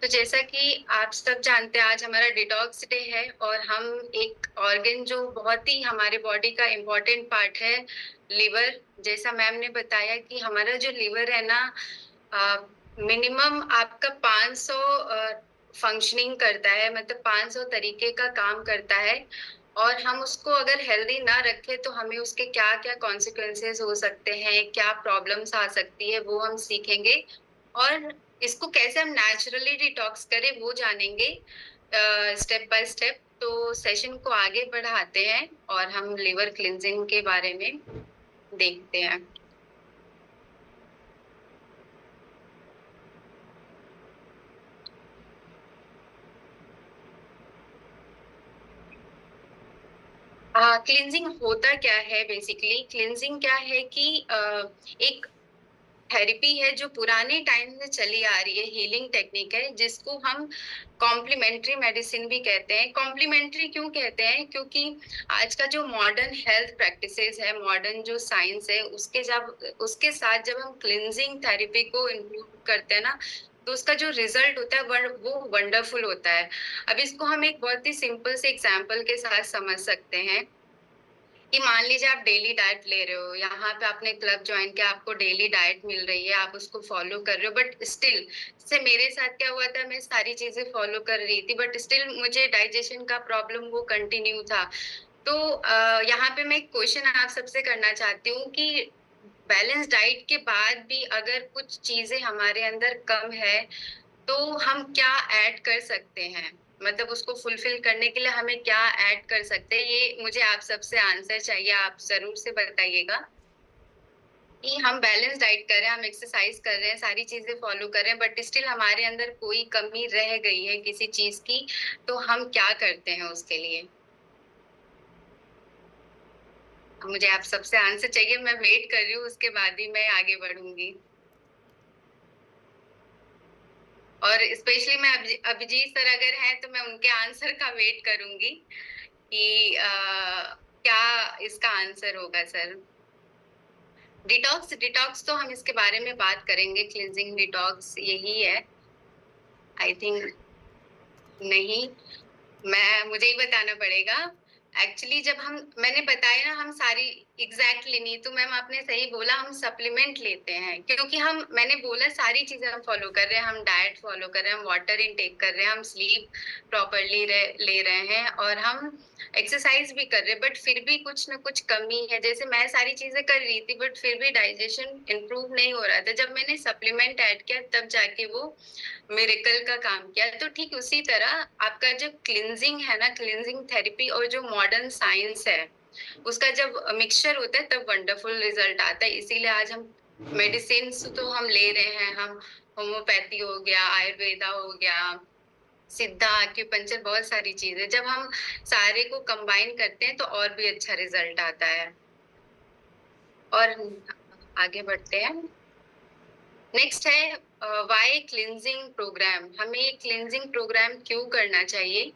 तो जैसा कि आप सब जानते हैं आज हमारा डिटॉक्स डे है और हम एक ऑर्गन जो बहुत ही हमारे बॉडी का इम्पोर्टेंट पार्ट है लिवर। जैसा मैम ने बताया कि हमारा जो लिवर है ना मिनिमम आपका 500 फंक्शनिंग करता है, मतलब 500 तरीके का काम करता है। और हम उसको अगर हेल्दी ना रखें तो हमें उसके क्या क्या कॉन्सिक्वेंसेस हो सकते हैं, क्या प्रॉब्लम्स आ सकती है, वो हम सीखेंगे। और इसको कैसे हम नेचुरली डिटॉक्स करें वो जानेंगे स्टेप बाय स्टेप। तो सेशन को आगे बढ़ाते हैं और हम लिवर क्लिनजिंग के बारे में देखते हैं। क्लिनजिंग होता क्या है? बेसिकली क्लिनजिंग क्या है कि एक थेरेपी है जो पुराने टाइम से चली आ रही है, हीलिंग टेक्निक है जिसको हम कॉम्प्लीमेंट्री मेडिसिन भी कहते हैं। कॉम्प्लीमेंट्री क्यों कहते हैं? क्योंकि आज का जो मॉडर्न हेल्थ प्रैक्टिसेस है, मॉडर्न जो साइंस है, उसके साथ जब हम क्लिनजिंग थेरेपी को इंक्लूड करते हैं ना, तो उसका जो रिजल्ट होता है वो वंडरफुल होता है। अब इसको हम एक बहुत ही सिंपल से एग्जाम्पल के साथ समझ सकते हैं कि मान लीजिए आप डेली डाइट ले रहे हो, यहाँ पे आपने क्लब ज्वाइन किया, आपको डेली डाइट मिल रही है, आप उसको फॉलो कर रहे हो, बट स्टिल से मेरे साथ क्या हुआ था, मैं सारी चीजें फॉलो कर रही थी बट स्टिल मुझे डाइजेशन का प्रॉब्लम वो कंटिन्यू था। तो यहाँ पे मैं एक क्वेश्चन आप सबसे करना चाहती हूँ कि बैलेंस डाइट के बाद भी अगर कुछ चीजें हमारे अंदर कम है तो हम क्या ऐड कर सकते हैं, मतलब उसको फुलफिल करने के लिए हमें क्या ऐड कर सकते हैं, ये मुझे आप सबसे आंसर चाहिए। आप जरूर से बताइएगा कि हम बैलेंस डाइट कर रहे हैं, हम एक्सरसाइज कर रहे हैं, सारी चीजें फॉलो कर रहे हैं, बट स्टिल हमारे अंदर कोई कमी रह गई है किसी चीज की, तो हम क्या करते हैं उसके लिए? मुझे आप सबसे आंसर चाहिए, मैं वेट कर रही हूँ, उसके बाद ही मैं आगे बढ़ूंगी। और स्पेशली मैं अभिजीत सर अगर हैं तो मैं उनके आंसर का वेट करूंगी कि क्या इसका आंसर होगा सर। डिटॉक्स डिटॉक्स तो हम इसके बारे में बात करेंगे, क्लींजिंग डिटॉक्स यही है आई थिंक। नहीं, मुझे ही बताना पड़ेगा। एक्चुअली जब हम मैंने बताया ना, हम सारी एग्जैक्टली नहीं तो मैम आपने सही बोला, हम सप्लीमेंट लेते हैं क्योंकि मैंने बोला सारी चीजें हम फॉलो कर रहे हैं, हम डाइट फॉलो कर रहे हैं, हम वाटर इनटेक कर रहे हैं, हम स्लीप प्रॉपरली ले रहे हैं और हम एक्सरसाइज भी कर रहे हैं, बट फिर भी कुछ ना कुछ कमी है। जैसे मैं सारी चीजें कर रही थी बट फिर भी डाइजेशन इंप्रूव नहीं हो रहा था, जब मैंने सप्लीमेंट ऐड किया तब जाके वो मिरेकल का काम किया। तो ठीक उसी तरह आपका जो क्लिनजिंग है ना, क्लिनजिंग थेरेपी और जो मॉडर्न साइंस है उसका जब मिक्सचर होता है तब वंडरफुल रिजल्ट आता है। इसीलिए आज हम मेडिसिन तो हम ले रहे हैं, हम होम्योपैथी हो गया, आयुर्वेदा हो गया, सिद्धा, एक्यूपंचर, बहुत सारी चीजें जब हम सारे को कंबाइन करते हैं तो और भी अच्छा रिजल्ट आता है। और आगे बढ़ते हैं। नेक्स्ट है वाई क्लिनजिंग प्रोग्राम। हमें क्लिनजिंग प्रोग्राम क्यों करना चाहिए?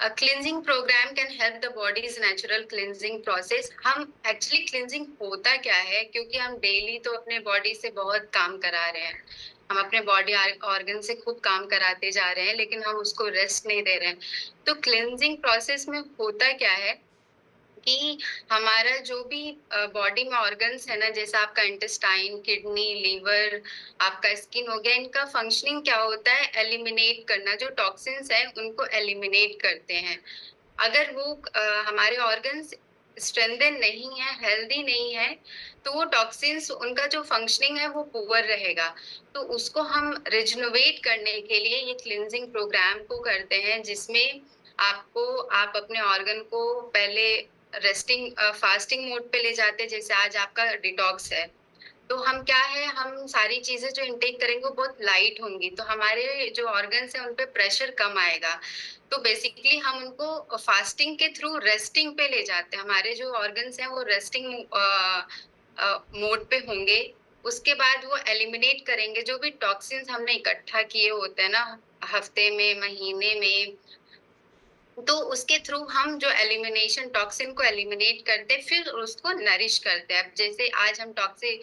Cleansing program can help the body's natural cleansing process. हम एक्चुअली क्लिनजिंग होता क्या है, क्योंकि हम डेली तो अपने बॉडी से बहुत काम करा रहे हैं, हम अपने बॉडी ऑर्गन से खूब काम कराते जा रहे हैं लेकिन हम उसको रेस्ट नहीं दे रहे हैं। तो क्लिनजिंग प्रोसेस में होता क्या है कि हमारा जो भी बॉडी में ऑर्गन्स है ना, जैसे आपका इंटेस्टाइन, किडनी, लीवर, आपका स्किन हो गया, इनका फंक्शनिंग क्या होता है? एलिमिनेट करना, जो टॉक्सिन्स है उनको एलिमिनेट करते हैं। अगर वो हमारे ऑर्गन्स स्ट्रेंथन नहीं है, हेल्दी नहीं है, तो वो टॉक्सिन्स, उनका जो फंक्शनिंग है वो पुअर रहेगा। तो उसको हम रिजनोवेट करने के लिए ये क्लिनजिंग प्रोग्राम को करते हैं, जिसमें आप अपने ऑर्गन को पहले रेस्टिंग फास्टिंग मोड पे ले जाते हैं। जैसे आज आपका डिटॉक्स है तो हम क्या है, हम सारी चीजें जो इंटेक करेंगे वो बहुत लाइट होंगी, तो हमारे जो ऑर्गन्स हैं उन पे प्रेशर कम आएगा। तो बेसिकली हम उनको फास्टिंग के थ्रू रेस्टिंग पे ले जाते हैं, हमारे जो ऑर्गन्स हैं वो रेस्टिंग मोड पे होंगे। उसके बाद वो एलिमिनेट करेंगे जो भी टॉक्सिन्स हमने इकट्ठा किए होते हैं ना, हफ्ते में, महीने में। तो उसके थ्रू हम जो एलिमिनेशन, टॉक्सिन को एलिमिनेट करते हैं, फिर उसको नरिश करते हैं। अब जैसे आज हम टॉक्सिक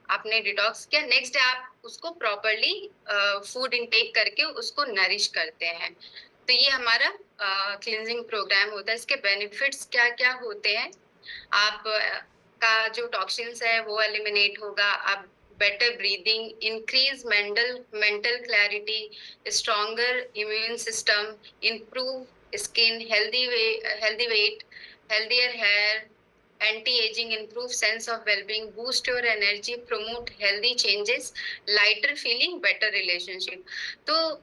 आपने डिटॉक्स किया, नेक्स्ट डे आप उसको प्रॉपर्ली फूड इनटेक करके उसको नरिश करते हैं। तो ये हमारा क्लींजिंग प्रोग्राम होता है। इसके बेनिफिट्स क्या-क्या होते हैं? आप का जो टॉक्सिन्स है वो एलिमिनेट होगा, आप better breathing, increase mental clarity, stronger immune system, improve skin, healthy weight, healthier hair, anti-aging, improve sense of well-being, boost your energy, promote healthy changes, lighter feeling, better relationship। तो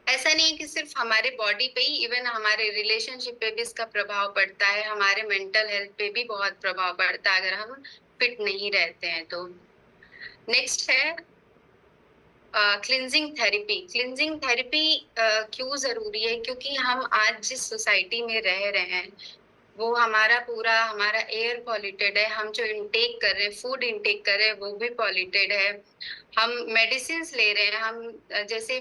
ऐसा नहीं है कि सिर्फ हमारे बॉडी पे ही, इवन हमारे relationship पे भी इसका प्रभाव पड़ता है, हमारे मेंटल हेल्थ पे भी बहुत प्रभाव पड़ता है अगर हम फिट नहीं रहते हैं तो। नेक्स्ट है क्लींजिंग थेरेपी। क्लींजिंग थेरेपी क्यों ज़रूरी है? क्योंकि हम आज जिस सोसाइटी में रह रहे हैं, वो हमारा एयर पॉल्यूटेड है, हम जो इनटेक कर रहे हैं, फूड इनटेक कर रहे हैं, वो भी पॉल्यूटेड है। हम मेडिसिन्स ले रहे हैं, जैसे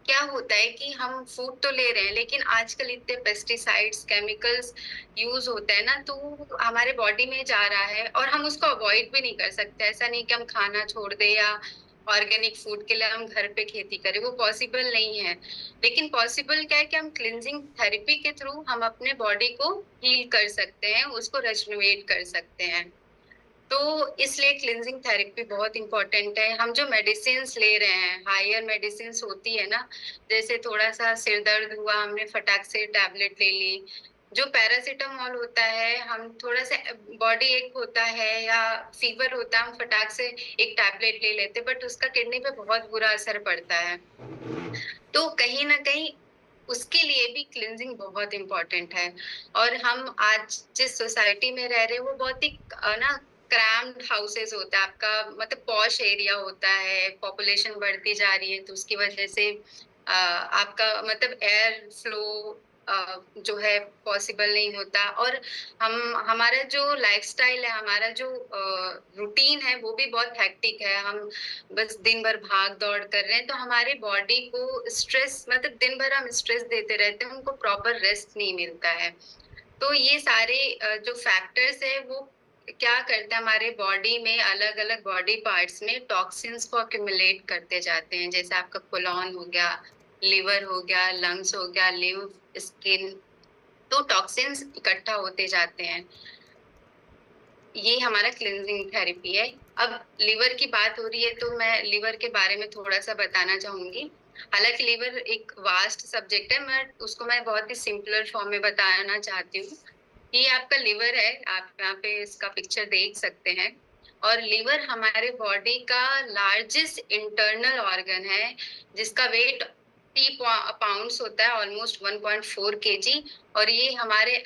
क्या होता है कि हम फूड तो ले रहे हैं, लेकिन आजकल इतने पेस्टिसाइड्स, केमिकल्स यूज़ होते हैं ना, तो वो हमारे बॉडी में जा रहा है और हम उसको अवॉइड भी नहीं कर सकते। ऐसा नहीं कि हम खाना छोड़ दें या ऑर्गेनिक फूड के लिए हम घर पे खेती करें, वो पॉसिबल नहीं है। लेकिन पॉसिबल क्या है कि हम क्लींजिंग थेरेपी के थ्रू हम अपने बॉडी को हील कर सकते हैं, उसको रेजुवेट कर सकते हैं। तो इसलिए क्लींजिंग थेरेपी बहुत इम्पोर्टेंट है। हम जो मेडिसिन्स ले रहे हैं, हायर मेडिसिन्स होती है ना, जैसे थोड़ा-सा सिर दर्द हुआ, हमने फटाक से टैबलेट ले ली। जो पैरासिटामॉल होता है, हम थोड़ा-सा बॉडी एक होता है या फीवर होता है, हम फटाक से एक टैबलेट ले लेते हैं, बट उसका किडनी पे बहुत बुरा असर पड़ता है। तो कहीं न कहीं उसके लिए भी क्लींजिंग बहुत इम्पोर्टेंट है। और हम आज जिस सोसाइटी में रह रहे हैं, वो बहुत ही ना क्रैम्प्ड हाउसेस होता है, आपका मतलब पॉश एरिया होता है, पॉपुलेशन बढ़ती जा रही है, तो उसकी वजह से आपका मतलब एयर फ्लो जो है पॉसिबल नहीं होता। और हमारा जो लाइफ़स्टाइल है, हमारा जो रूटीन है, वो भी बहुत हेक्टिक है। हम बस दिन भर भाग-दौड़ कर रहे हैं, तो हमारे बॉडी को स्ट्रेस, मतलब दिन भर हम स्ट्रेस देते रहते हैं, उनको प्रॉपर रेस्ट नहीं मिलता है। तो ये सारे जो फैक्टर्स हैं, वो क्या करते हैं, हमारे बॉडी में अलग-अलग बॉडी पार्ट्स में टॉक्सिन्स को एक्युमुलेट करते जाते हैं। जैसे आपका कोलॉन हो गया, लिवर हो गया, लंग्स हो गया, लिम्फ, स्किन, तो टॉक्सिन्स इकट्ठा होते जाते हैं। ये हमारा क्लींजिंग थेरेपी है। अब लिवर की बात हो रही है, तो मैं लिवर के बारे में थोड़ा-सा बताना चाहूँगी। हालाँकि लिवर एक वास्ट सब्जेक्ट है, मैं बहुत ही सिंपलर फॉर्म में बताना चाहती हूँ। ये आपका लिवर है, आप यहाँ पे इसका पिक्चर देख सकते हैं। और लिवर हमारे बॉडी का लार्जेस्ट इंटरनल ऑर्गन है, जिसका वेट 30 पाउंड्स होता है, ऑलमोस्ट 1.4 केजी। और ये हमारे